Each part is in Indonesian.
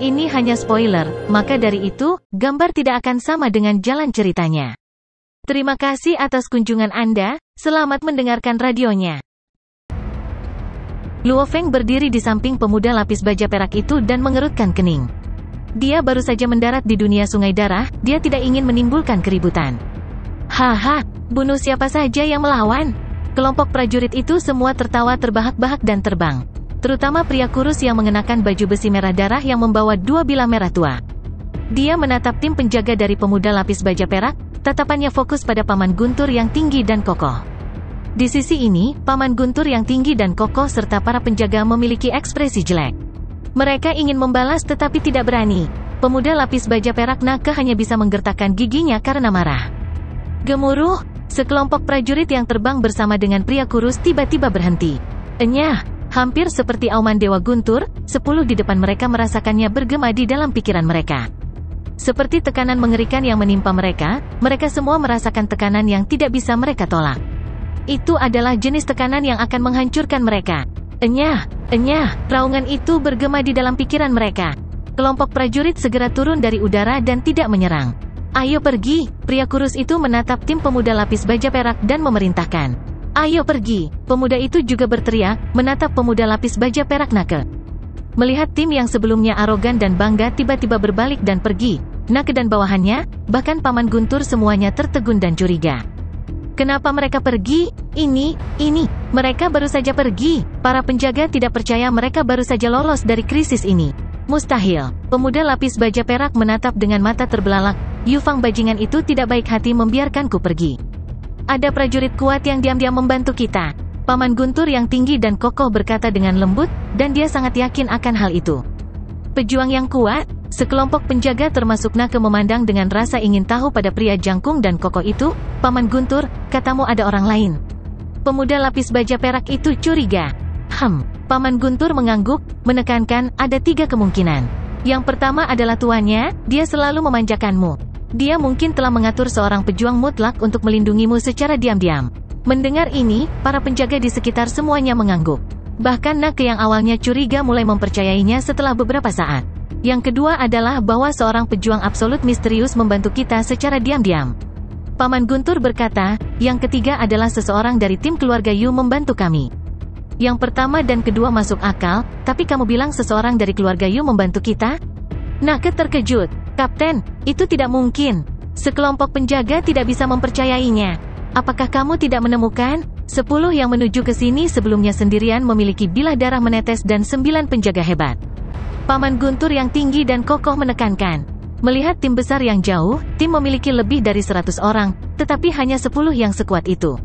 Ini hanya spoiler, maka dari itu, gambar tidak akan sama dengan jalan ceritanya. Terima kasih atas kunjungan Anda, selamat mendengarkan radionya. Luo Feng berdiri di samping pemuda lapis baja perak itu dan mengerutkan kening. Dia baru saja mendarat di dunia sungai darah, dia tidak ingin menimbulkan keributan. Haha, bunuh siapa saja yang melawan. Kelompok prajurit itu semua tertawa terbahak-bahak dan terbang. Terutama pria kurus yang mengenakan baju besi merah darah yang membawa 2 bilah merah tua. Dia menatap tim penjaga dari pemuda lapis baja perak, tatapannya fokus pada Paman Guntur yang tinggi dan kokoh. Di sisi ini, Paman Guntur yang tinggi dan kokoh serta para penjaga memiliki ekspresi jelek. Mereka ingin membalas tetapi tidak berani. Pemuda lapis baja perak Nake hanya bisa menggertakkan giginya karena marah. Gemuruh, sekelompok prajurit yang terbang bersama dengan pria kurus tiba-tiba berhenti. Enyah, hampir seperti auman Dewa Guntur, 10 di depan mereka merasakannya bergema di dalam pikiran mereka. Seperti tekanan mengerikan yang menimpa mereka semua merasakan tekanan yang tidak bisa mereka tolak. Itu adalah jenis tekanan yang akan menghancurkan mereka. Enyah, raungan itu bergema di dalam pikiran mereka. Kelompok prajurit segera turun dari udara dan tidak menyerang. Ayo pergi, pria kurus itu menatap tim pemuda lapis baja perak dan memerintahkan. Ayo pergi, pemuda itu juga berteriak, menatap pemuda lapis baja perak Nake. Melihat tim yang sebelumnya arogan dan bangga tiba-tiba berbalik dan pergi, Nake dan bawahannya, bahkan Paman Guntur semuanya tertegun dan curiga. Kenapa mereka pergi? Ini, mereka baru saja pergi. Para penjaga tidak percaya mereka baru saja lolos dari krisis ini. Mustahil. Pemuda lapis baja perak menatap dengan mata terbelalak. Yufang bajingan itu tidak baik hati membiarkanku pergi. Ada prajurit kuat yang diam-diam membantu kita. Paman Guntur yang tinggi dan kokoh berkata dengan lembut, dan dia sangat yakin akan hal itu. Pejuang yang kuat? Sekelompok penjaga termasuk Nake memandang dengan rasa ingin tahu pada pria jangkung dan kokoh itu. Paman Guntur, katamu ada orang lain. Pemuda lapis baja perak itu curiga. Paman Guntur mengangguk, menekankan, ada 3 kemungkinan. Yang pertama adalah tuannya, dia selalu memanjakanmu. Dia mungkin telah mengatur seorang pejuang mutlak untuk melindungimu secara diam-diam. Mendengar ini, para penjaga di sekitar semuanya mengangguk. Bahkan Nake yang awalnya curiga mulai mempercayainya setelah beberapa saat. Yang kedua adalah bahwa seorang pejuang absolut misterius membantu kita secara diam-diam. Paman Guntur berkata, yang ketiga adalah seseorang dari tim keluarga Yu membantu kami. Yang pertama dan kedua masuk akal, tapi kamu bilang seseorang dari keluarga Yu membantu kita? Nake terkejut. Kapten, itu tidak mungkin. Sekelompok penjaga tidak bisa mempercayainya. Apakah kamu tidak menemukan? 10 yang menuju ke sini sebelumnya sendirian memiliki bilah darah menetes dan 9 penjaga hebat. Paman Guntur yang tinggi dan kokoh menekankan. Melihat tim besar yang jauh, tim memiliki lebih dari 100 orang, tetapi hanya 10 yang sekuat itu.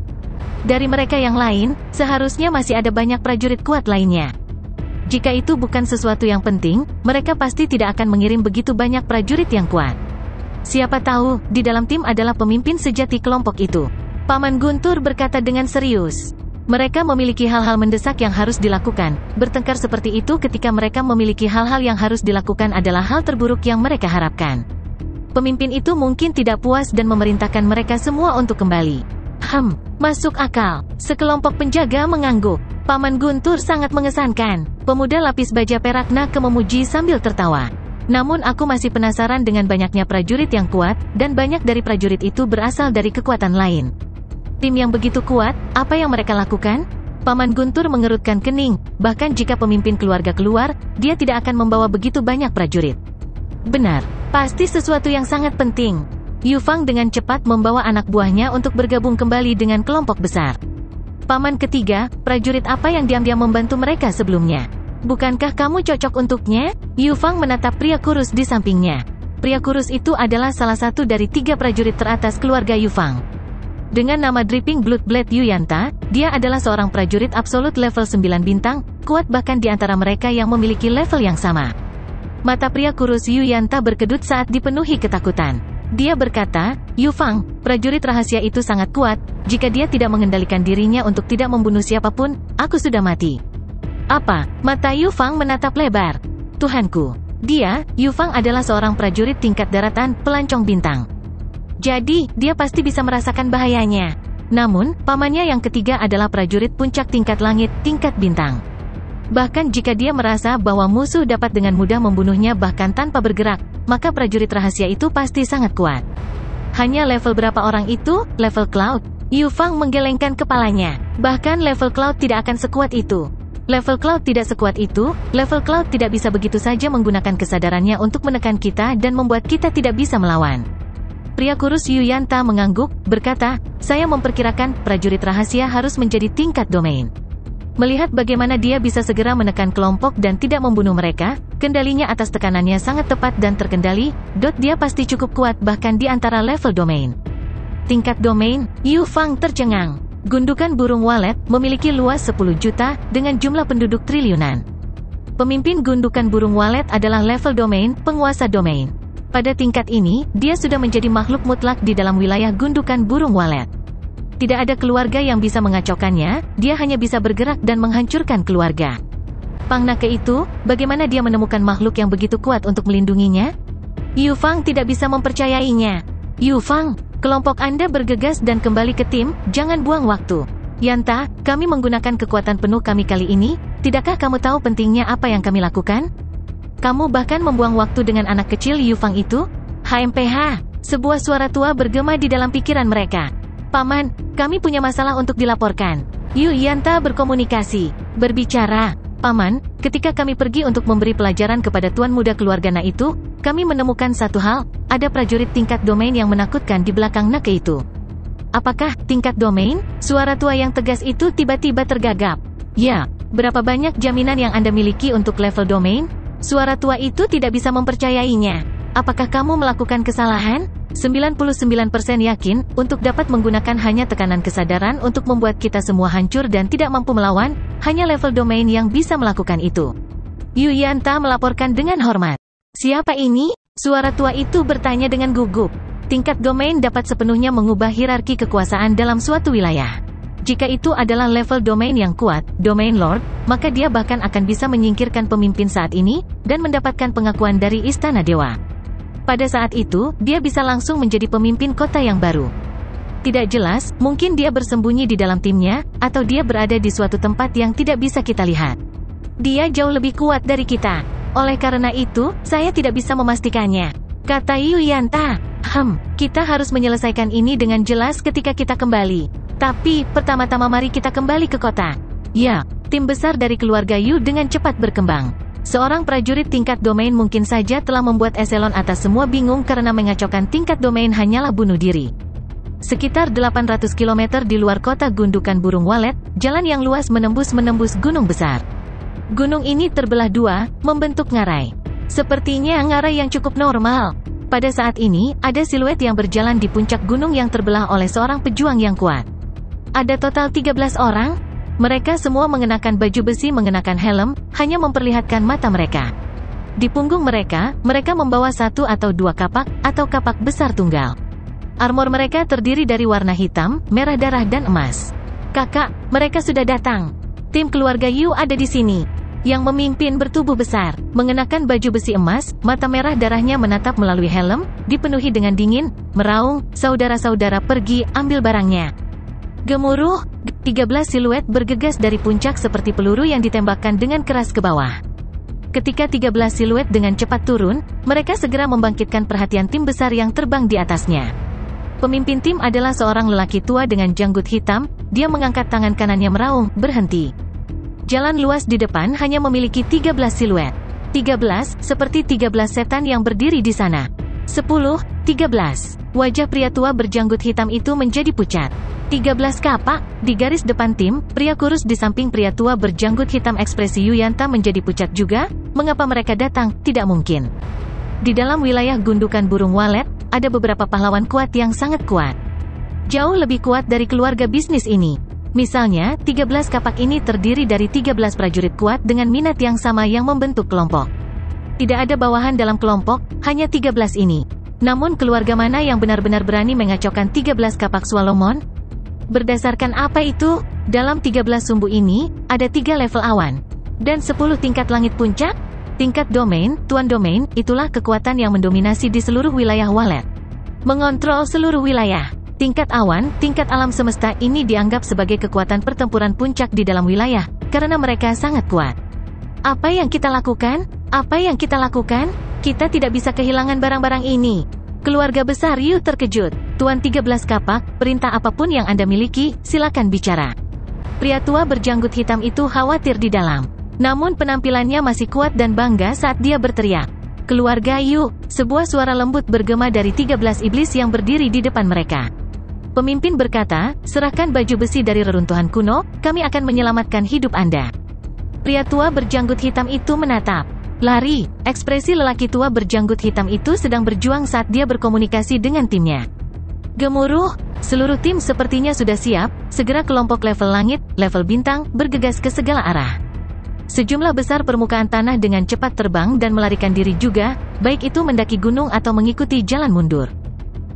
Dari mereka yang lain, seharusnya masih ada banyak prajurit kuat lainnya. Jika itu bukan sesuatu yang penting, mereka pasti tidak akan mengirim begitu banyak prajurit yang kuat. Siapa tahu, di dalam tim adalah pemimpin sejati kelompok itu. Paman Guntur berkata dengan serius. Mereka memiliki hal-hal mendesak yang harus dilakukan. Bertengkar seperti itu ketika mereka memiliki hal-hal yang harus dilakukan adalah hal terburuk yang mereka harapkan. Pemimpin itu mungkin tidak puas dan memerintahkan mereka semua untuk kembali. Masuk akal. Sekelompok penjaga mengangguk. Paman Guntur sangat mengesankan. Pemuda lapis baja perak Nake memuji sambil tertawa. Namun aku masih penasaran dengan banyaknya prajurit yang kuat, dan banyak dari prajurit itu berasal dari kekuatan lain. Tim yang begitu kuat, apa yang mereka lakukan? Paman Guntur mengerutkan kening, bahkan jika pemimpin keluarga keluar, dia tidak akan membawa begitu banyak prajurit. Benar, pasti sesuatu yang sangat penting. Yufang dengan cepat membawa anak buahnya untuk bergabung kembali dengan kelompok besar. Paman ketiga, prajurit apa yang diam-diam membantu mereka sebelumnya? Bukankah kamu cocok untuknya? Yufang menatap pria kurus di sampingnya. Pria kurus itu adalah salah satu dari 3 prajurit teratas keluarga Yufang. Dengan nama Dripping Blood Blade Yuyanta, dia adalah seorang prajurit absolut level 9 bintang, kuat bahkan di antara mereka yang memiliki level yang sama. Mata pria kurus Yuyanta berkedut saat dipenuhi ketakutan. Dia berkata, Yufang, prajurit rahasia itu sangat kuat, jika dia tidak mengendalikan dirinya untuk tidak membunuh siapapun, aku sudah mati. Apa? Mata Yufang menatap lebar. Tuhanku. Dia, Yufang adalah seorang prajurit tingkat daratan, pelancong bintang. Jadi, dia pasti bisa merasakan bahayanya. Namun, pamannya yang ketiga adalah prajurit puncak tingkat langit, tingkat bintang. Bahkan jika dia merasa bahwa musuh dapat dengan mudah membunuhnya bahkan tanpa bergerak, maka prajurit rahasia itu pasti sangat kuat. Hanya level berapa orang itu? Level Cloud? Yu Fang menggelengkan kepalanya. Bahkan level Cloud tidak akan sekuat itu. Level Cloud tidak sekuat itu, level Cloud tidak bisa begitu saja menggunakan kesadarannya untuk menekan kita dan membuat kita tidak bisa melawan. Pria kurus Yu Yanta mengangguk, berkata, saya memperkirakan prajurit rahasia harus menjadi tingkat domain. Melihat bagaimana dia bisa segera menekan kelompok dan tidak membunuh mereka, kendalinya atas tekanannya sangat tepat dan terkendali, dia pasti cukup kuat bahkan di antara level domain. Tingkat domain, Yu Fang tercengang. Gundukan burung walet memiliki luas 10 juta dengan jumlah penduduk triliunan. Pemimpin gundukan burung walet adalah level domain, penguasa domain. Pada tingkat ini, dia sudah menjadi makhluk mutlak di dalam wilayah gundukan burung walet. Tidak ada keluarga yang bisa mengacaukannya, dia hanya bisa bergerak dan menghancurkan keluarga. Pang Nake itu, bagaimana dia menemukan makhluk yang begitu kuat untuk melindunginya? Yu Fang tidak bisa mempercayainya. Yu Fang, kelompok Anda bergegas dan kembali ke tim, jangan buang waktu. Yanta, kami menggunakan kekuatan penuh kami kali ini, tidakkah kamu tahu pentingnya apa yang kami lakukan? Kamu bahkan membuang waktu dengan anak kecil Yu Fang itu? HMPH, sebuah suara tua bergema di dalam pikiran mereka. Paman, kami punya masalah untuk dilaporkan. Yu Yanta berkomunikasi. Berbicara, Paman, ketika kami pergi untuk memberi pelajaran kepada tuan muda keluarga Na itu, kami menemukan satu hal, ada prajurit tingkat domain yang menakutkan di belakang Nake itu. Apakah tingkat domain? Suara tua yang tegas itu tiba-tiba tergagap. Ya, berapa banyak jaminan yang Anda miliki untuk level domain? Suara tua itu tidak bisa mempercayainya. Apakah kamu melakukan kesalahan? 99% yakin, untuk dapat menggunakan hanya tekanan kesadaran untuk membuat kita semua hancur dan tidak mampu melawan, hanya level domain yang bisa melakukan itu. Yu Yanta melaporkan dengan hormat. Siapa ini? Suara tua itu bertanya dengan gugup. Tingkat domain dapat sepenuhnya mengubah hierarki kekuasaan dalam suatu wilayah. Jika itu adalah level domain yang kuat, domain lord, maka dia bahkan akan bisa menyingkirkan pemimpin saat ini, dan mendapatkan pengakuan dari Istana Dewa. Pada saat itu, dia bisa langsung menjadi pemimpin kota yang baru. Tidak jelas, mungkin dia bersembunyi di dalam timnya, atau dia berada di suatu tempat yang tidak bisa kita lihat. Dia jauh lebih kuat dari kita. Oleh karena itu, saya tidak bisa memastikannya. Kata Yu Yanta. Kita harus menyelesaikan ini dengan jelas ketika kita kembali. Tapi, pertama-tama mari kita kembali ke kota. Ya, tim besar dari keluarga Yu dengan cepat berkembang. Seorang prajurit tingkat domain mungkin saja telah membuat eselon atas semua bingung karena mengacaukan tingkat domain hanyalah bunuh diri. Sekitar 800 km di luar kota gundukan burung walet, jalan yang luas menembus gunung besar. Gunung ini terbelah dua, membentuk ngarai. Sepertinya ngarai yang cukup normal. Pada saat ini, ada siluet yang berjalan di puncak gunung yang terbelah oleh seorang pejuang yang kuat. Ada total 13 orang. Mereka semua mengenakan baju besi mengenakan helm, hanya memperlihatkan mata mereka. Di punggung mereka, mereka membawa satu atau dua kapak, atau kapak besar tunggal. Armor mereka terdiri dari warna hitam, merah darah dan emas. Kakak, mereka sudah datang. Tim keluarga Yu ada di sini. Yang memimpin bertubuh besar, mengenakan baju besi emas, mata merah darahnya menatap melalui helm, dipenuhi dengan dingin, meraung, saudara-saudara pergi, ambil barangnya. Gemuruh, 13 siluet bergegas dari puncak seperti peluru yang ditembakkan dengan keras ke bawah. Ketika 13 siluet dengan cepat turun, mereka segera membangkitkan perhatian tim besar yang terbang di atasnya. Pemimpin tim adalah seorang lelaki tua dengan janggut hitam, dia mengangkat tangan kanannya meraung, berhenti. Jalan luas di depan hanya memiliki 13 siluet. 13, seperti 13 setan yang berdiri di sana. 10, 13. Wajah pria tua berjanggut hitam itu menjadi pucat. 13 kapak, di garis depan tim, pria kurus di samping pria tua berjanggut hitam ekspresi Yu Yanta menjadi pucat juga, mengapa mereka datang, tidak mungkin. Di dalam wilayah gundukan burung walet, ada beberapa pahlawan kuat yang sangat kuat. Jauh lebih kuat dari keluarga bisnis ini. Misalnya, 13 kapak ini terdiri dari 13 prajurit kuat dengan minat yang sama yang membentuk kelompok. Tidak ada bawahan dalam kelompok, hanya 13 ini. Namun keluarga mana yang benar-benar berani mengacaukan 13 kapak Swallowmon? Berdasarkan apa itu? Dalam 13 sumbu ini, ada 3 level awan. Dan 10 tingkat langit puncak? Tingkat domain, tuan domain, itulah kekuatan yang mendominasi di seluruh wilayah walet. Mengontrol seluruh wilayah. Tingkat awan, tingkat alam semesta ini dianggap sebagai kekuatan pertempuran puncak di dalam wilayah, karena mereka sangat kuat. Apa yang kita lakukan? Apa yang kita lakukan? Kita tidak bisa kehilangan barang-barang ini. Keluarga besar Yu terkejut. Tuan 13 kapak, perintah apapun yang Anda miliki, silakan bicara. Pria tua berjanggut hitam itu khawatir di dalam. Namun penampilannya masih kuat dan bangga saat dia berteriak. Keluarga Yu, sebuah suara lembut bergema dari 13 iblis yang berdiri di depan mereka. Pemimpin berkata, serahkan baju besi dari reruntuhan kuno, kami akan menyelamatkan hidup Anda. Pria tua berjanggut hitam itu menatap. Lari, ekspresi lelaki tua berjanggut hitam itu sedang berjuang saat dia berkomunikasi dengan timnya. Gemuruh, seluruh tim sepertinya sudah siap, segera kelompok level langit, level bintang, bergegas ke segala arah. Sejumlah besar permukaan tanah dengan cepat terbang dan melarikan diri juga, baik itu mendaki gunung atau mengikuti jalan mundur.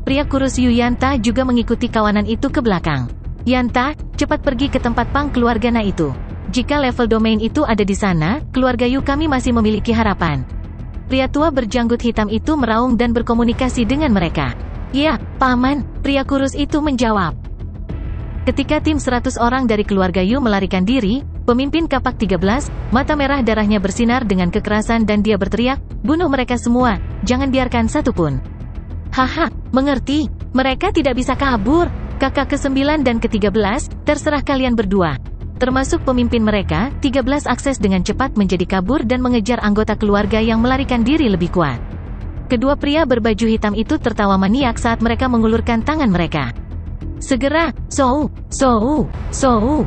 Pria kurus Yu Yanta juga mengikuti kawanan itu ke belakang. Yanta, cepat pergi ke tempat pang keluarga Na itu. Jika level domain itu ada di sana, keluarga Yu kami masih memiliki harapan. Pria tua berjanggut hitam itu meraung dan berkomunikasi dengan mereka. Ya, Paman, pria kurus itu menjawab. Ketika tim 100 orang dari keluarga Yu melarikan diri, pemimpin kapak 13, mata merah darahnya bersinar dengan kekerasan dan dia berteriak, bunuh mereka semua, jangan biarkan satu pun. Haha, mengerti, mereka tidak bisa kabur. Kakak ke-9 dan ke-13, terserah kalian berdua. Termasuk pemimpin mereka, 13 akses dengan cepat menjadi kabur dan mengejar anggota keluarga yang melarikan diri lebih kuat. Kedua pria berbaju hitam itu tertawa maniak saat mereka mengulurkan tangan mereka. Segera, Sou,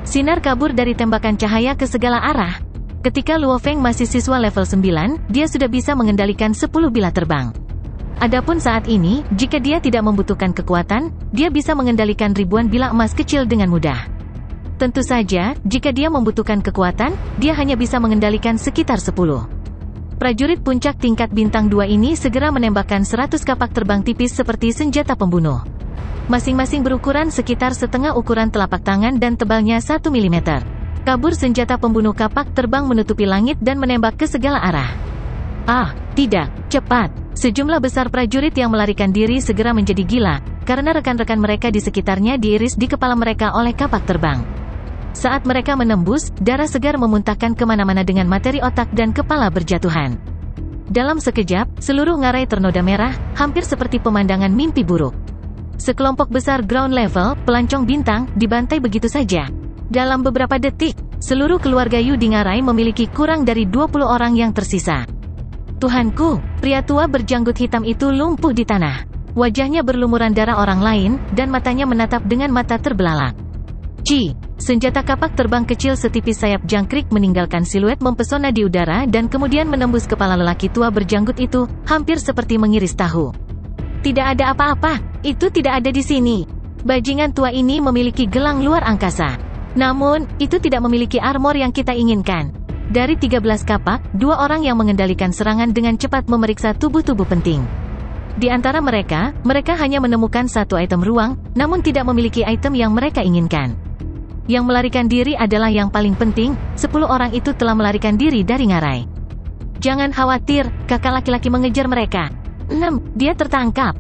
sinar kabur dari tembakan cahaya ke segala arah. Ketika Luo Feng masih siswa level 9, dia sudah bisa mengendalikan 10 bilah terbang. Adapun saat ini, jika dia tidak membutuhkan kekuatan, dia bisa mengendalikan ribuan bilah emas kecil dengan mudah. Tentu saja, jika dia membutuhkan kekuatan, dia hanya bisa mengendalikan sekitar 10. Prajurit puncak tingkat bintang 2 ini segera menembakkan 100 kapak terbang tipis seperti senjata pembunuh. Masing-masing berukuran sekitar setengah ukuran telapak tangan dan tebalnya 1 mm. Kabur senjata pembunuh kapak terbang menutupi langit dan menembak ke segala arah. Ah, tidak, cepat. Sejumlah besar prajurit yang melarikan diri segera menjadi gila, karena rekan-rekan mereka di sekitarnya diiris di kepala mereka oleh kapak terbang. Saat mereka menembus, darah segar memuntahkan kemana-mana dengan materi otak dan kepala berjatuhan. Dalam sekejap, seluruh ngarai ternoda merah, hampir seperti pemandangan mimpi buruk. Sekelompok besar ground level, pelancong bintang, dibantai begitu saja. Dalam beberapa detik, seluruh keluarga Yu di ngarai memiliki kurang dari 20 orang yang tersisa. Tuhanku, pria tua berjanggut hitam itu lumpuh di tanah. Wajahnya berlumuran darah orang lain, dan matanya menatap dengan mata terbelalak. Senjata kapak terbang kecil setipis sayap jangkrik meninggalkan siluet mempesona di udara dan kemudian menembus kepala lelaki tua berjanggut itu, hampir seperti mengiris tahu. Tidak ada apa-apa, itu tidak ada di sini. Bajingan tua ini memiliki gelang luar angkasa. Namun, itu tidak memiliki armor yang kita inginkan. Dari 13 kapak, 2 orang yang mengendalikan serangan dengan cepat memeriksa tubuh-tubuh penting. Di antara mereka hanya menemukan satu item ruang, namun tidak memiliki item yang mereka inginkan. Yang melarikan diri adalah yang paling penting, 10 orang itu telah melarikan diri dari ngarai. Jangan khawatir, kakak laki-laki mengejar mereka. 6. Dia tertangkap.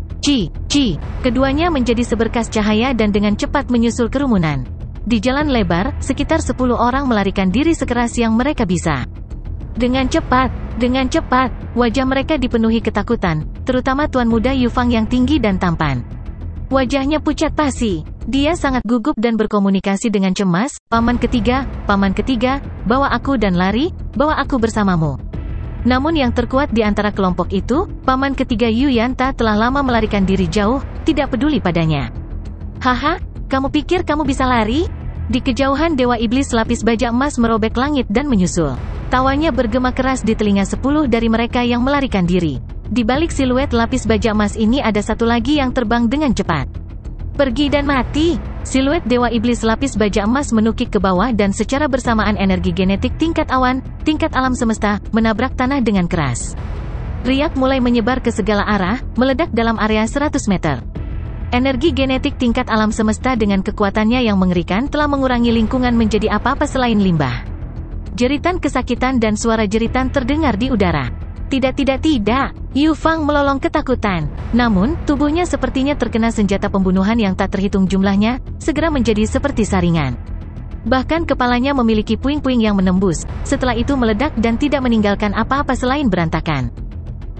Keduanya menjadi seberkas cahaya dan dengan cepat menyusul kerumunan. Di jalan lebar, sekitar 10 orang melarikan diri sekeras yang mereka bisa. Dengan cepat, wajah mereka dipenuhi ketakutan, terutama tuan muda Yufang yang tinggi dan tampan. Wajahnya pucat pasi. Dia sangat gugup dan berkomunikasi dengan cemas, paman ketiga, bawa aku dan lari, bawa aku bersamamu. Namun yang terkuat di antara kelompok itu, paman ketiga Yu Yanta telah lama melarikan diri jauh, tidak peduli padanya. Haha, kamu pikir kamu bisa lari? Di kejauhan Dewa Iblis lapis baja emas merobek langit dan menyusul. Tawanya bergema keras di telinga 10 dari mereka yang melarikan diri. Di balik siluet lapis baja emas ini ada satu lagi yang terbang dengan cepat. Pergi dan mati. Siluet Dewa Iblis lapis baja emas menukik ke bawah dan secara bersamaan energi genetik tingkat awan, tingkat alam semesta, menabrak tanah dengan keras. Riak mulai menyebar ke segala arah, meledak dalam area 100 meter. Energi genetik tingkat alam semesta dengan kekuatannya yang mengerikan telah mengurangi lingkungan menjadi apa-apa selain limbah. Jeritan kesakitan dan suara jeritan terdengar di udara. Tidak. Yufang melolong ketakutan. Namun, tubuhnya sepertinya terkena senjata pembunuhan yang tak terhitung jumlahnya, segera menjadi seperti saringan. Bahkan kepalanya memiliki puing-puing yang menembus, setelah itu meledak dan tidak meninggalkan apa-apa selain berantakan.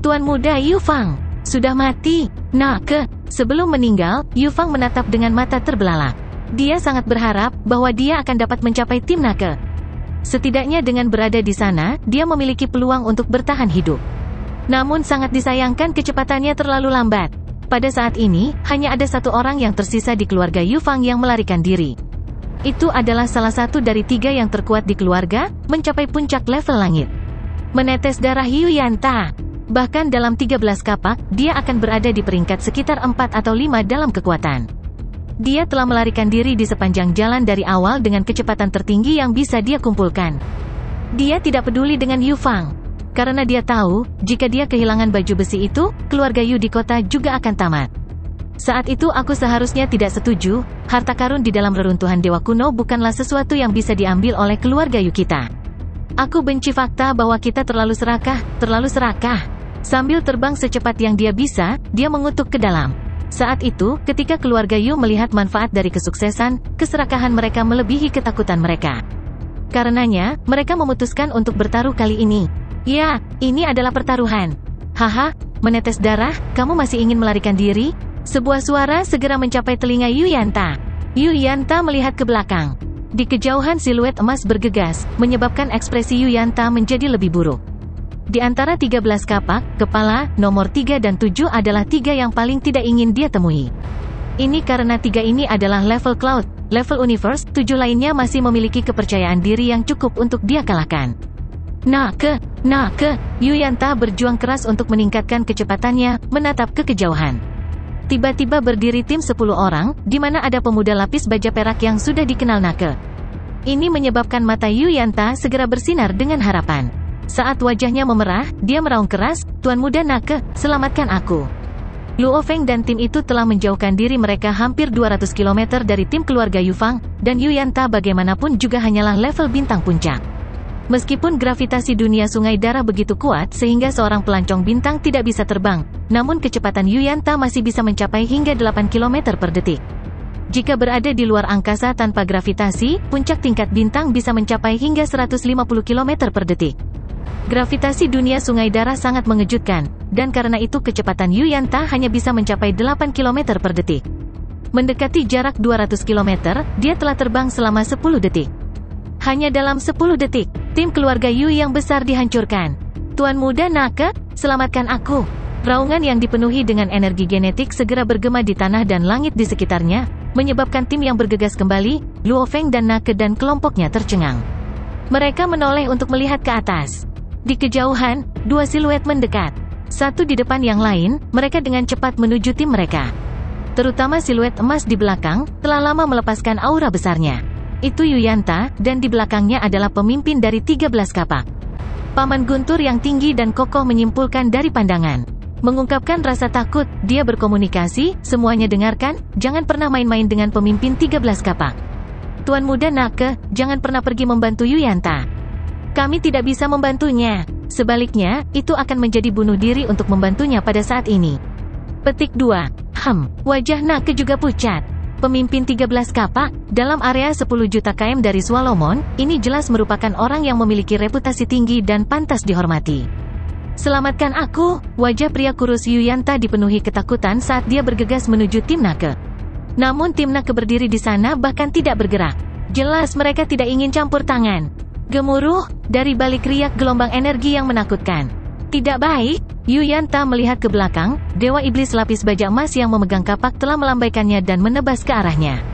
Tuan muda Yu Fang, sudah mati. Nake. Sebelum meninggal, Yu Fang menatap dengan mata terbelalak. Dia sangat berharap bahwa dia akan dapat mencapai tim Nake. Setidaknya dengan berada di sana, dia memiliki peluang untuk bertahan hidup. Namun sangat disayangkan kecepatannya terlalu lambat. Pada saat ini, hanya ada satu orang yang tersisa di keluarga Yu Fang yang melarikan diri. Itu adalah salah satu dari 3 yang terkuat di keluarga, mencapai puncak level langit. Menetes darah Yu Yanta. Bahkan dalam 13 kapak, dia akan berada di peringkat sekitar 4 atau 5 dalam kekuatan. Dia telah melarikan diri di sepanjang jalan dari awal dengan kecepatan tertinggi yang bisa dia kumpulkan. Dia tidak peduli dengan Yu Fang. Karena dia tahu, jika dia kehilangan baju besi itu, keluarga Yu di kota juga akan tamat. Saat itu aku seharusnya tidak setuju, harta karun di dalam reruntuhan dewa kuno bukanlah sesuatu yang bisa diambil oleh keluarga Yu kita. Aku benci fakta bahwa kita terlalu serakah, terlalu serakah. Sambil terbang secepat yang dia bisa, dia mengutuk ke dalam. Saat itu, ketika keluarga Yu melihat manfaat dari kesuksesan, keserakahan mereka melebihi ketakutan mereka. Karenanya, mereka memutuskan untuk bertaruh kali ini. Ya, ini adalah pertaruhan. Haha, menetes darah, kamu masih ingin melarikan diri? Sebuah suara segera mencapai telinga Yu Yanta. Yu Yanta melihat ke belakang. Di kejauhan siluet emas bergegas, menyebabkan ekspresi Yu Yanta menjadi lebih buruk. Di antara 13 kapak, kepala, nomor 3 dan 7 adalah 3 yang paling tidak ingin dia temui. Ini karena 3 ini adalah level Cloud, level Universe, 7 lainnya masih memiliki kepercayaan diri yang cukup untuk dia kalahkan. Nake, Yu Yanta berjuang keras untuk meningkatkan kecepatannya, menatap ke kejauhan. Tiba-tiba berdiri tim 10 orang, di mana ada pemuda lapis baja perak yang sudah dikenal Nake. Ini menyebabkan mata Yu Yanta segera bersinar dengan harapan. Saat wajahnya memerah, dia meraung keras, "Tuan muda Nake, selamatkan aku." Luo Feng dan tim itu telah menjauhkan diri mereka hampir 200 km dari tim keluarga Yu Fang, dan Yu Yanta bagaimanapun juga hanyalah level bintang puncak. Meskipun gravitasi dunia sungai darah begitu kuat sehingga seorang pelancong bintang tidak bisa terbang, namun kecepatan Yu Yanta masih bisa mencapai hingga 8 km per detik. Jika berada di luar angkasa tanpa gravitasi, puncak tingkat bintang bisa mencapai hingga 150 km per detik. Gravitasi dunia sungai darah sangat mengejutkan, dan karena itu kecepatan Yu Yanta hanya bisa mencapai 8 km per detik. Mendekati jarak 200 km, dia telah terbang selama 10 detik. Hanya dalam 10 detik, tim keluarga Yu yang besar dihancurkan. Tuan muda Nake, selamatkan aku. Raungan yang dipenuhi dengan energi genetik segera bergema di tanah dan langit di sekitarnya, menyebabkan tim yang bergegas kembali, Luo Feng dan Nake dan kelompoknya tercengang. Mereka menoleh untuk melihat ke atas. Di kejauhan, 2 siluet mendekat. Satu di depan yang lain, mereka dengan cepat menuju tim mereka. Terutama siluet emas di belakang, telah lama melepaskan aura besarnya. Itu Yu Yanta, dan di belakangnya adalah pemimpin dari 13 kapak. Paman Guntur yang tinggi dan kokoh menyimpulkan dari pandangan. Mengungkapkan rasa takut, dia berkomunikasi, "Semuanya dengarkan, jangan pernah main-main dengan pemimpin 13 kapak. Tuan muda Nake, jangan pernah pergi membantu Yu Yanta. Kami tidak bisa membantunya. Sebaliknya, itu akan menjadi bunuh diri untuk membantunya pada saat ini." Petik 2. Wajah Nake juga pucat. Pemimpin 13 kapak, dalam area 10 juta km dari Swallowmon, ini jelas merupakan orang yang memiliki reputasi tinggi dan pantas dihormati. "Selamatkan aku!" Wajah pria kurus Yu Yanta dipenuhi ketakutan saat dia bergegas menuju tim Nake. Namun tim Nake berdiri di sana bahkan tidak bergerak. Jelas mereka tidak ingin campur tangan. Gemuruh, dari balik riak gelombang energi yang menakutkan. Tidak baik. Yu Yanta melihat ke belakang, Dewa Iblis lapis baja emas yang memegang kapak telah melambaikannya dan menebas ke arahnya.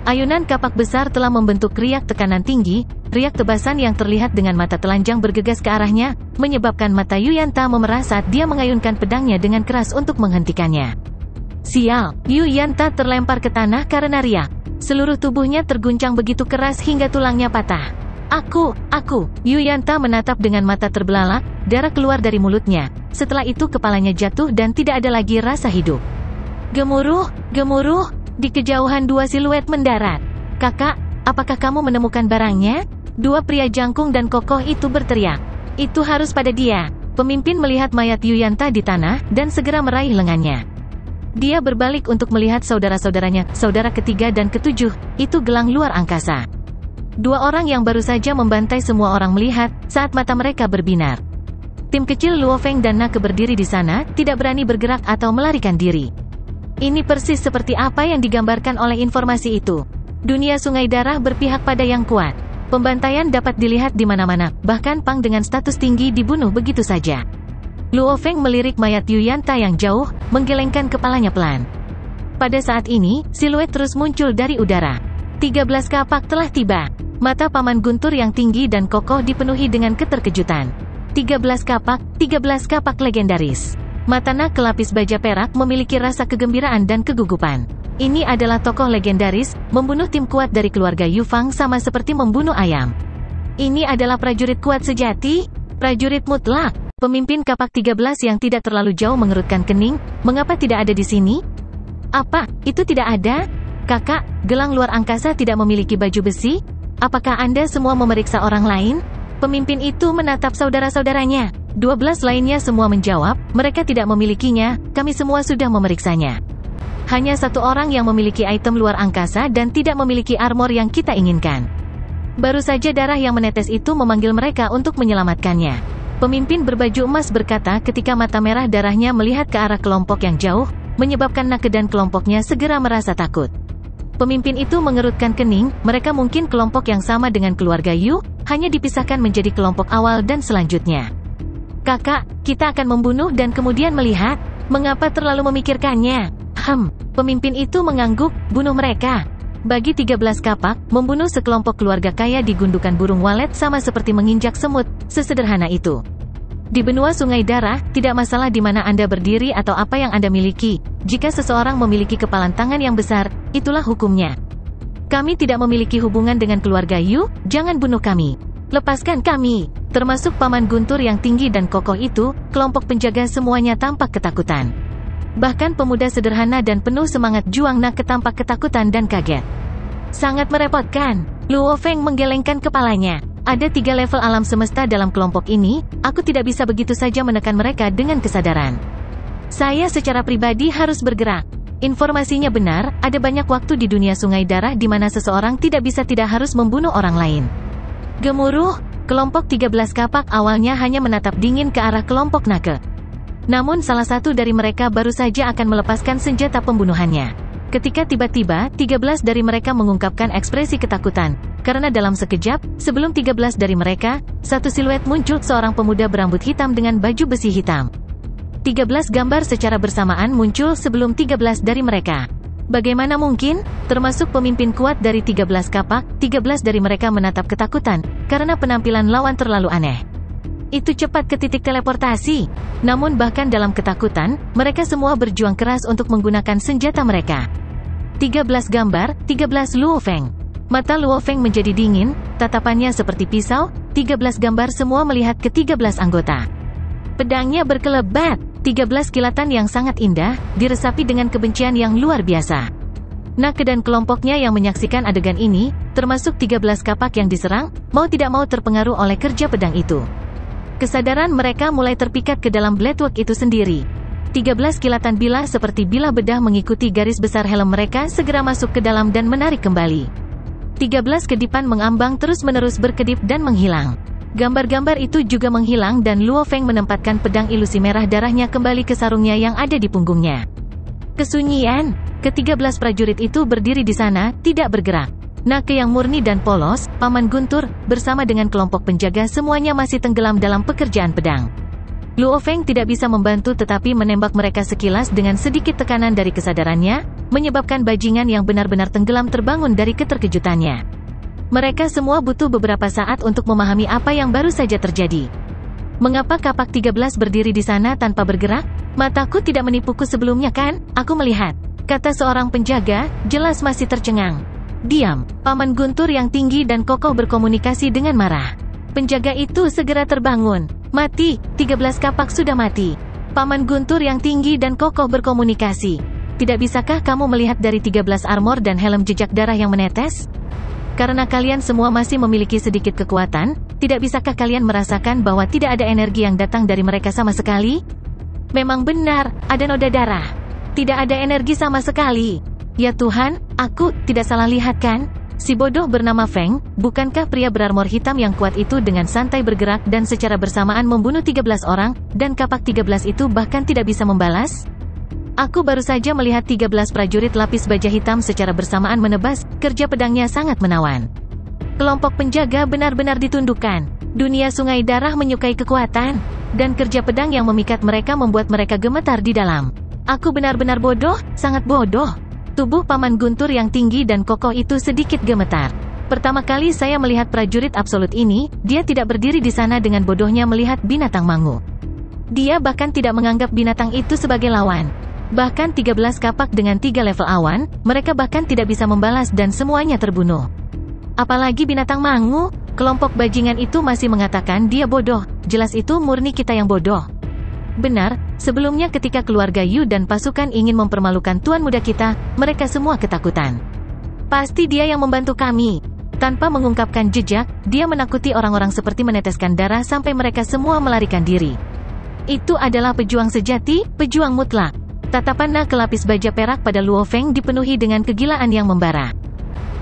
Ayunan kapak besar telah membentuk riak tekanan tinggi, riak tebasan yang terlihat dengan mata telanjang bergegas ke arahnya, menyebabkan mata Yu Yanta memerah saat dia mengayunkan pedangnya dengan keras untuk menghentikannya. Sial, Yu Yanta terlempar ke tanah karena riak. Seluruh tubuhnya terguncang begitu keras hingga tulangnya patah. Aku, Yu Yanta menatap dengan mata terbelalak, darah keluar dari mulutnya. Setelah itu kepalanya jatuh dan tidak ada lagi rasa hidup. Gemuruh, di kejauhan 2 siluet mendarat. "Kakak, apakah kamu menemukan barangnya?" 2 pria jangkung dan kokoh itu berteriak. "Itu harus pada dia." Pemimpin melihat mayat Yu Yanta di tanah, dan segera meraih lengannya. Dia berbalik untuk melihat saudara-saudaranya, saudara ketiga dan ketujuh, itu gelang luar angkasa. Dua orang yang baru saja membantai semua orang melihat saat mata mereka berbinar. Tim kecil Luo Feng dan Nake berdiri di sana, tidak berani bergerak atau melarikan diri. Ini persis seperti apa yang digambarkan oleh informasi itu. Dunia Sungai Darah berpihak pada yang kuat. Pembantaian dapat dilihat di mana-mana, bahkan Pang dengan status tinggi dibunuh begitu saja. Luo Feng melirik mayat Yu Yanta yang jauh, menggelengkan kepalanya pelan. Pada saat ini, siluet terus muncul dari udara. 13 kapak telah tiba. Mata Paman Guntur yang tinggi dan kokoh dipenuhi dengan keterkejutan. 13 kapak legendaris. Mata Nake kelapis baja perak memiliki rasa kegembiraan dan kegugupan. Ini adalah tokoh legendaris, membunuh tim kuat dari keluarga Yu Fang sama seperti membunuh ayam. Ini adalah prajurit kuat sejati, prajurit mutlak. Pemimpin kapak 13 yang tidak terlalu jauh mengerutkan kening, mengapa tidak ada di sini? Apa, itu tidak ada? Kakak, gelang luar angkasa tidak memiliki baju besi? Apakah Anda semua memeriksa orang lain? Pemimpin itu menatap saudara-saudaranya. 12 lainnya semua menjawab, mereka tidak memilikinya, kami semua sudah memeriksanya. Hanya satu orang yang memiliki item luar angkasa dan tidak memiliki armor yang kita inginkan. Baru saja darah yang menetes itu memanggil mereka untuk menyelamatkannya. Pemimpin berbaju emas berkata ketika mata merah darahnya melihat ke arah kelompok yang jauh, menyebabkan Nake dan kelompoknya segera merasa takut. Pemimpin itu mengerutkan kening, mereka mungkin kelompok yang sama dengan keluarga Yu, hanya dipisahkan menjadi kelompok awal dan selanjutnya. Kakak, kita akan membunuh dan kemudian melihat, mengapa terlalu memikirkannya? Pemimpin itu mengangguk, bunuh mereka. Bagi 13 kapak, membunuh sekelompok keluarga kaya di gundukan burung walet sama seperti menginjak semut, sesederhana itu. Di benua Sungai Darah, tidak masalah di mana Anda berdiri atau apa yang Anda miliki. Jika seseorang memiliki kepalan tangan yang besar, itulah hukumnya. Kami tidak memiliki hubungan dengan keluarga Yu, jangan bunuh kami. Lepaskan kami. Termasuk Paman Guntur yang tinggi dan kokoh itu, kelompok penjaga semuanya tampak ketakutan. Bahkan pemuda sederhana dan penuh semangat juang Nake tampak ketakutan dan kaget. Sangat merepotkan. Luo Feng menggelengkan kepalanya. Ada 3 level alam semesta dalam kelompok ini, aku tidak bisa begitu saja menekan mereka dengan kesadaran. Saya secara pribadi harus bergerak. Informasinya benar, ada banyak waktu di dunia Sungai Darah di mana seseorang tidak harus membunuh orang lain. Gemuruh, kelompok 13 kapak awalnya hanya menatap dingin ke arah kelompok Nake. Namun salah satu dari mereka baru saja akan melepaskan senjata pembunuhannya. Ketika tiba-tiba, 13 dari mereka mengungkapkan ekspresi ketakutan. Karena dalam sekejap, sebelum 13 dari mereka, satu siluet muncul seorang pemuda berambut hitam dengan baju besi hitam. 13 gambar secara bersamaan muncul sebelum 13 dari mereka. Bagaimana mungkin? Termasuk pemimpin kuat dari 13 kapak, 13 dari mereka menatap ketakutan, karena penampilan lawan terlalu aneh. Itu cepat ke titik teleportasi. Namun bahkan dalam ketakutan, mereka semua berjuang keras untuk menggunakan senjata mereka. 13 gambar, 13 Luo Feng. Mata Luo Feng menjadi dingin, tatapannya seperti pisau, 13 gambar semua melihat ke 13 anggota. Pedangnya berkelebat, 13 kilatan yang sangat indah, diresapi dengan kebencian yang luar biasa. Nake dan kelompoknya yang menyaksikan adegan ini, termasuk 13 kapak yang diserang, mau tidak mau terpengaruh oleh kerja pedang itu. Kesadaran mereka mulai terpikat ke dalam Bladework itu sendiri. 13 kilatan bilah seperti bilah bedah mengikuti garis besar helm mereka segera masuk ke dalam dan menarik kembali. 13 kedipan mengambang terus-menerus berkedip dan menghilang. Gambar-gambar itu juga menghilang dan Luo Feng menempatkan pedang ilusi merah darahnya kembali ke sarungnya yang ada di punggungnya. Kesunyian, ke-13 prajurit itu berdiri di sana, tidak bergerak. Nake yang murni dan polos, Paman Guntur, bersama dengan kelompok penjaga semuanya masih tenggelam dalam pekerjaan pedang. Luo Feng tidak bisa membantu tetapi menembak mereka sekilas dengan sedikit tekanan dari kesadarannya, menyebabkan bajingan yang benar-benar tenggelam terbangun dari keterkejutannya. Mereka semua butuh beberapa saat untuk memahami apa yang baru saja terjadi. Mengapa kapak 13 berdiri di sana tanpa bergerak? Mataku tidak menipuku sebelumnya kan? Aku melihat, kata seorang penjaga, jelas masih tercengang. Diam, Paman Guntur yang tinggi dan kokoh berkomunikasi dengan marah. Penjaga itu segera terbangun. Mati, 13 kapak sudah mati. Paman Guntur yang tinggi dan kokoh berkomunikasi. Tidak bisakah kamu melihat dari 13 armor dan helm jejak darah yang menetes? Karena kalian semua masih memiliki sedikit kekuatan, tidak bisakah kalian merasakan bahwa tidak ada energi yang datang dari mereka sama sekali? Memang benar, ada noda darah. Tidak ada energi sama sekali. Ya Tuhan, aku tidak salah lihat kan? Si bodoh bernama Feng, bukankah pria berarmor hitam yang kuat itu dengan santai bergerak dan secara bersamaan membunuh 13 orang, dan kapak 13 itu bahkan tidak bisa membalas? Aku baru saja melihat 13 prajurit lapis baja hitam secara bersamaan menebas, kerja pedangnya sangat menawan. Kelompok penjaga benar-benar ditundukkan. Dunia Sungai Darah menyukai kekuatan, dan kerja pedang yang memikat mereka membuat mereka gemetar di dalam. Aku benar-benar bodoh, sangat bodoh. Tubuh Paman Guntur yang tinggi dan kokoh itu sedikit gemetar. Pertama kali saya melihat prajurit absolut ini, dia tidak berdiri di sana dengan bodohnya melihat binatang mangu. Dia bahkan tidak menganggap binatang itu sebagai lawan. Bahkan 13 kapak dengan 3 level awan, mereka bahkan tidak bisa membalas dan semuanya terbunuh. Apalagi binatang mangu, kelompok bajingan itu masih mengatakan dia bodoh, jelas itu murni kita yang bodoh. Benar, sebelumnya ketika keluarga Yu dan pasukan ingin mempermalukan tuan muda kita, mereka semua ketakutan. Pasti dia yang membantu kami. Tanpa mengungkapkan jejak, dia menakuti orang-orang seperti meneteskan darah sampai mereka semua melarikan diri. Itu adalah pejuang sejati, pejuang mutlak. Tatapan Na kelapis baja perak pada Luo Feng dipenuhi dengan kegilaan yang membara.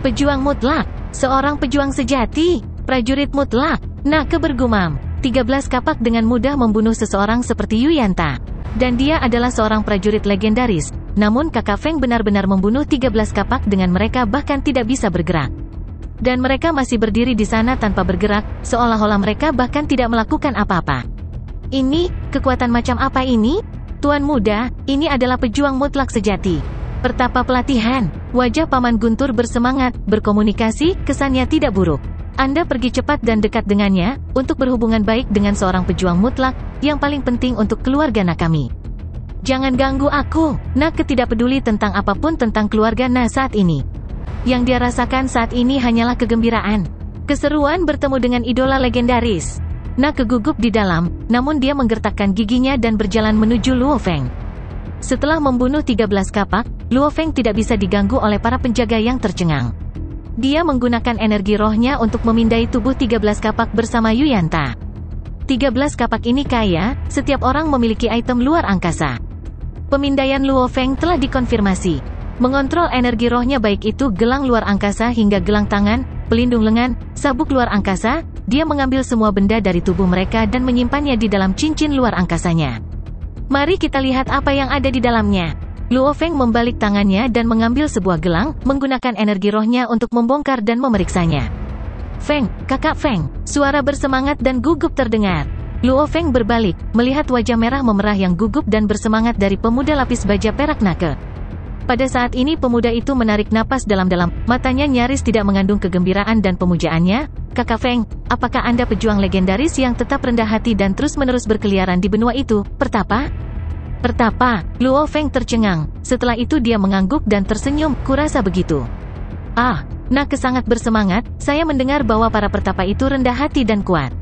Pejuang mutlak, seorang pejuang sejati, prajurit mutlak. Nake bergumam. 13 kapak dengan mudah membunuh seseorang seperti Yu Yanta. Dan dia adalah seorang prajurit legendaris. Namun kakak Feng benar-benar membunuh 13 kapak dengan mereka bahkan tidak bisa bergerak. Dan mereka masih berdiri di sana tanpa bergerak, seolah-olah mereka bahkan tidak melakukan apa-apa. Ini, kekuatan macam apa ini? Tuan muda, ini adalah pejuang mutlak sejati. Pertapa pelatihan, wajah Paman Guntur bersemangat, berkomunikasi, kesannya tidak buruk. Anda pergi cepat dan dekat dengannya, untuk berhubungan baik dengan seorang pejuang mutlak, yang paling penting untuk keluarga Na kami. Jangan ganggu aku, Nake tidak peduli tentang apapun tentang keluarga Na saat ini. Yang dia rasakan saat ini hanyalah kegembiraan. Keseruan bertemu dengan idola legendaris. Nake gugup di dalam, namun dia menggertakkan giginya dan berjalan menuju Luo Feng. Setelah membunuh 13 kapak, Luo Feng tidak bisa diganggu oleh para penjaga yang tercengang. Dia menggunakan energi rohnya untuk memindai tubuh 13 kapak bersama Yu Yanta. 13 kapak ini kaya, setiap orang memiliki item luar angkasa. Pemindaian Luo Feng telah dikonfirmasi. Mengontrol energi rohnya baik itu gelang luar angkasa hingga gelang tangan, pelindung lengan, sabuk luar angkasa, dia mengambil semua benda dari tubuh mereka dan menyimpannya di dalam cincin luar angkasanya. Mari kita lihat apa yang ada di dalamnya. Luo Feng membalik tangannya dan mengambil sebuah gelang, menggunakan energi rohnya untuk membongkar dan memeriksanya. Feng, kakak Feng, suara bersemangat dan gugup terdengar. Luo Feng berbalik, melihat wajah merah memerah yang gugup dan bersemangat dari pemuda lapis baja perak Nake. Pada saat ini pemuda itu menarik napas dalam-dalam, matanya nyaris tidak mengandung kegembiraan dan pemujaannya. Kakak Feng, apakah Anda pejuang legendaris yang tetap rendah hati dan terus-menerus berkeliaran di benua itu, Pertapa? Pertapa, Luo Feng tercengang. Setelah itu dia mengangguk dan tersenyum, kurasa begitu. Ah, Nake sangat bersemangat, saya mendengar bahwa para pertapa itu rendah hati dan kuat.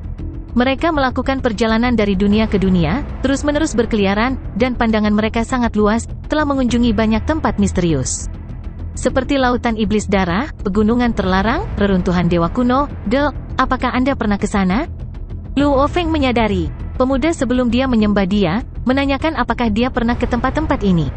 Mereka melakukan perjalanan dari dunia ke dunia, terus-menerus berkeliaran, dan pandangan mereka sangat luas, telah mengunjungi banyak tempat misterius. Seperti Lautan Iblis Darah, Pegunungan Terlarang, Reruntuhan Dewa Kuno, apakah Anda pernah ke sana? Luo Feng menyadari, pemuda sebelum dia menyembah dia, menanyakan apakah dia pernah ke tempat-tempat ini.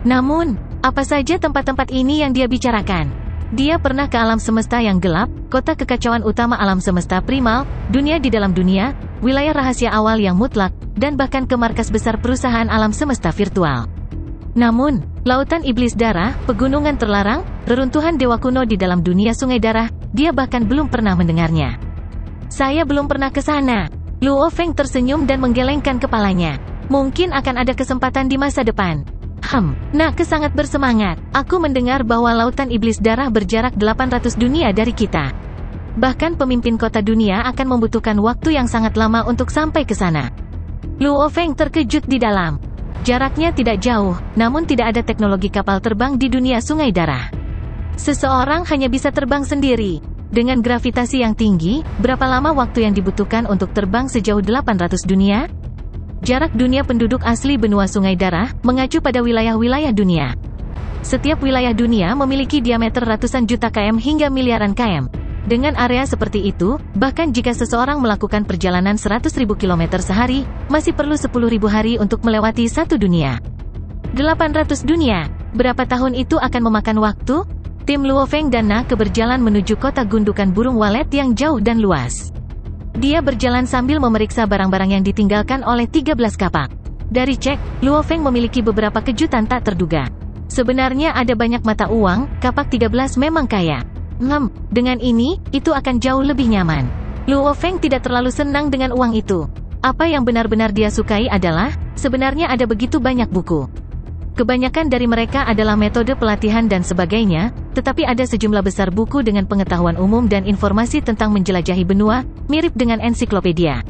Namun, apa saja tempat-tempat ini yang dia bicarakan? Dia pernah ke alam semesta yang gelap, kota kekacauan utama alam semesta primal, dunia di dalam dunia, wilayah rahasia awal yang mutlak, dan bahkan ke markas besar perusahaan alam semesta virtual. Namun, Lautan Iblis Darah, Pegunungan Terlarang, Reruntuhan Dewa Kuno di dalam dunia Sungai Darah, dia bahkan belum pernah mendengarnya. Saya belum pernah ke sana. Luo Feng tersenyum dan menggelengkan kepalanya. Mungkin akan ada kesempatan di masa depan. Nake sangat bersemangat. Aku mendengar bahwa Lautan Iblis Darah berjarak 800 dunia dari kita. Bahkan pemimpin kota dunia akan membutuhkan waktu yang sangat lama untuk sampai ke sana. Luo Feng terkejut di dalam. Jaraknya tidak jauh, namun tidak ada teknologi kapal terbang di dunia Sungai Darah. Seseorang hanya bisa terbang sendiri. Dengan gravitasi yang tinggi, berapa lama waktu yang dibutuhkan untuk terbang sejauh 800 dunia? Jarak dunia penduduk asli benua Sungai Darah, mengacu pada wilayah-wilayah dunia. Setiap wilayah dunia memiliki diameter ratusan juta km hingga miliaran km. Dengan area seperti itu, bahkan jika seseorang melakukan perjalanan 100.000 km sehari, masih perlu 10.000 hari untuk melewati satu dunia. 800 dunia, berapa tahun itu akan memakan waktu? Tim Luo Feng dan Na Ke berjalan menuju kota gundukan burung walet yang jauh dan luas. Dia berjalan sambil memeriksa barang-barang yang ditinggalkan oleh 13 kapak. Dari cek, Luo Feng memiliki beberapa kejutan tak terduga. Sebenarnya ada banyak mata uang, kapak 13 memang kaya. Dengan ini, itu akan jauh lebih nyaman. Luo Feng tidak terlalu senang dengan uang itu. Apa yang benar-benar dia sukai adalah, sebenarnya ada begitu banyak buku. Kebanyakan dari mereka adalah metode pelatihan dan sebagainya, tetapi ada sejumlah besar buku dengan pengetahuan umum dan informasi tentang menjelajahi benua, mirip dengan ensiklopedia.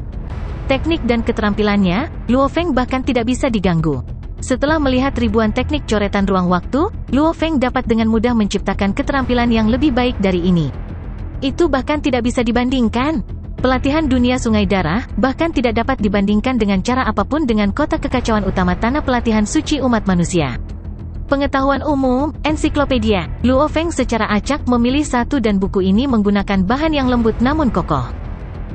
Teknik dan keterampilannya, Luo Feng bahkan tidak bisa diganggu. Setelah melihat ribuan teknik coretan ruang waktu, Luo Feng dapat dengan mudah menciptakan keterampilan yang lebih baik dari ini. Itu bahkan tidak bisa dibandingkan. Pelatihan dunia Sungai Darah, bahkan tidak dapat dibandingkan dengan cara apapun dengan kota kekacauan utama tanah pelatihan suci umat manusia. Pengetahuan umum, ensiklopedia. Luo Feng secara acak memilih satu dan buku ini menggunakan bahan yang lembut namun kokoh.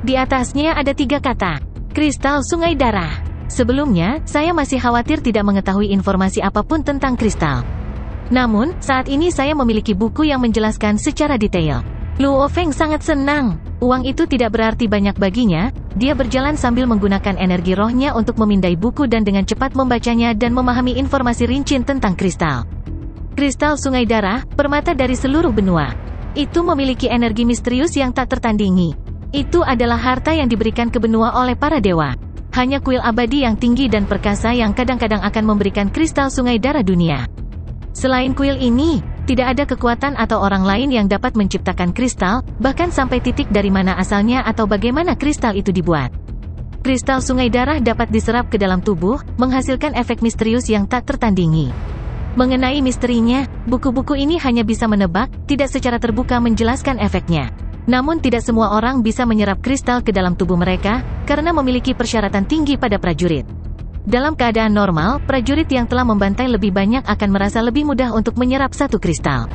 Di atasnya ada 3 kata, kristal Sungai Darah. Sebelumnya, saya masih khawatir tidak mengetahui informasi apapun tentang kristal. Namun, saat ini saya memiliki buku yang menjelaskan secara detail. Luo Feng sangat senang. Uang itu tidak berarti banyak baginya, dia berjalan sambil menggunakan energi rohnya untuk memindai buku dan dengan cepat membacanya dan memahami informasi rinci tentang kristal. Kristal Sungai Darah, permata dari seluruh benua. Itu memiliki energi misterius yang tak tertandingi. Itu adalah harta yang diberikan ke benua oleh para dewa. Hanya kuil abadi yang tinggi dan perkasa yang kadang-kadang akan memberikan kristal Sungai Darah dunia. Selain kuil ini, tidak ada kekuatan atau orang lain yang dapat menciptakan kristal, bahkan sampai titik dari mana asalnya atau bagaimana kristal itu dibuat. Kristal Sungai Darah dapat diserap ke dalam tubuh, menghasilkan efek misterius yang tak tertandingi. Mengenai misterinya, buku-buku ini hanya bisa menebak, tidak secara terbuka menjelaskan efeknya. Namun tidak semua orang bisa menyerap kristal ke dalam tubuh mereka, karena memiliki persyaratan tinggi pada prajurit. Dalam keadaan normal, prajurit yang telah membantai lebih banyak akan merasa lebih mudah untuk menyerap satu kristal.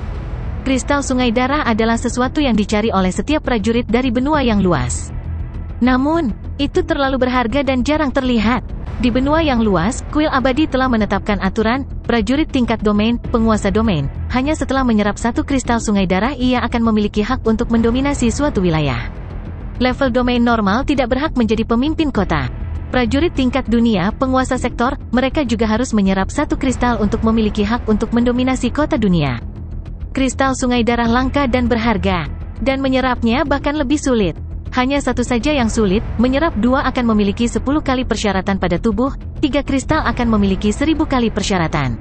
Kristal Sungai Darah adalah sesuatu yang dicari oleh setiap prajurit dari benua yang luas. Namun, itu terlalu berharga dan jarang terlihat. Di benua yang luas, kuil abadi telah menetapkan aturan, prajurit tingkat domain, penguasa domain, hanya setelah menyerap satu kristal Sungai Darah ia akan memiliki hak untuk mendominasi suatu wilayah. Level domain normal tidak berhak menjadi pemimpin kota. Prajurit tingkat dunia, penguasa sektor, mereka juga harus menyerap satu kristal untuk memiliki hak untuk mendominasi kota dunia. Kristal Sungai Darah langka dan berharga, dan menyerapnya bahkan lebih sulit. Hanya satu saja yang sulit, menyerap 2 akan memiliki 10 kali persyaratan pada tubuh, 3 kristal akan memiliki 1000 kali persyaratan.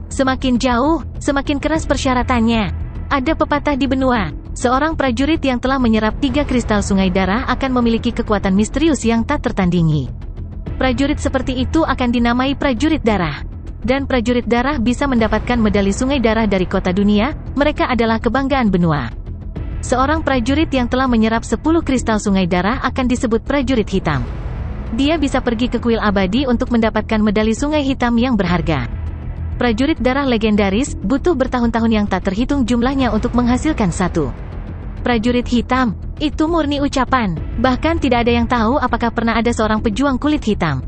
Semakin jauh, semakin keras persyaratannya. Ada pepatah di benua, seorang prajurit yang telah menyerap 3 kristal Sungai Darah akan memiliki kekuatan misterius yang tak tertandingi. Prajurit seperti itu akan dinamai prajurit darah. Dan prajurit darah bisa mendapatkan medali Sungai Darah dari kota dunia, mereka adalah kebanggaan benua. Seorang prajurit yang telah menyerap 10 kristal Sungai Darah akan disebut prajurit hitam. Dia bisa pergi ke kuil abadi untuk mendapatkan medali Sungai Hitam yang berharga. Prajurit darah legendaris, butuh bertahun-tahun yang tak terhitung jumlahnya untuk menghasilkan satu. Prajurit hitam, itu murni ucapan, bahkan tidak ada yang tahu apakah pernah ada seorang pejuang kulit hitam.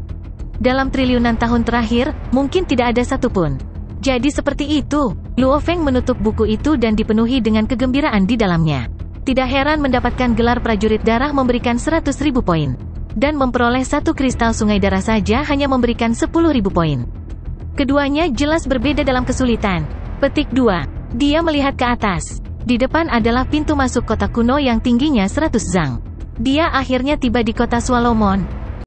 Dalam triliunan tahun terakhir, mungkin tidak ada satupun. Jadi seperti itu, Luo Feng menutup buku itu dan dipenuhi dengan kegembiraan di dalamnya. Tidak heran mendapatkan gelar prajurit darah memberikan 100.000 poin. Dan memperoleh satu kristal Sungai Darah saja hanya memberikan 10.000 poin. Keduanya jelas berbeda dalam kesulitan. Petik 2. Dia melihat ke atas. Di depan adalah pintu masuk kota kuno yang tingginya 100 zang. Dia akhirnya tiba di kota Swalomon.